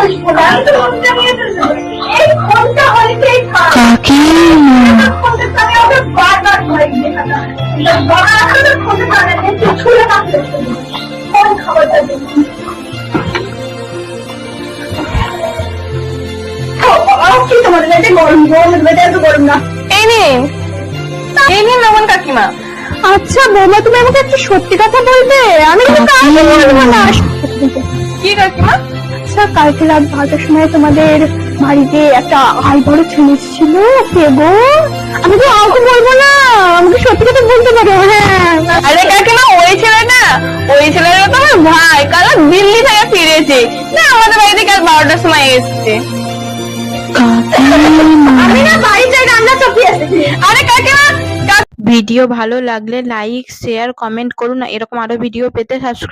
বসবো না, আমি তো ফোনটা নিয়ে চলে যাবো। এই ফোনটা অনেকেই খারাপ। ফোনটা তো আমি ওকে বারবার ধরে দিয়ে থাকা। বারবার ফোনটা ধরে দিয়ে ছুঁড়ে মারতে শুরু। ফোন খাবারটা দিন। কি তোমাদের এটা গরম গরম এটা এত গরম না। এই নিন নমন কাকিমা। আচ্ছা বৌমা, তুমি আমাকে একটা সত্যি কথা বলবে? আমি কিন্তু কাউকে বলবো না। কি কাকিমা? আচ্ছা, কালকে রাত 12টার সময় তোমাদের বাড়িতে একটা বড় ছেলে ছিল, কে গো? আমি তো কাউকে বলবো না, আমাকে সত্যি কথা বলতে পারো। হ্যাঁ আরে কাকিমা, ওই ছেলেটা তো আমার ভাই, কাল দিল্লি থেকে ফিরেছে না, আমাদের বাড়িতে কাল 12টার সময় এসছে। আমি না বাড়িতে রান্না চাপিয়ে এসেছি। আরে কাকিমা, ভিডিও ভালো লাগলে লাইক শেয়ার কমেন্ট করুন। এরকম আরো ভিডিও পেতে সাবস্ক্রাইব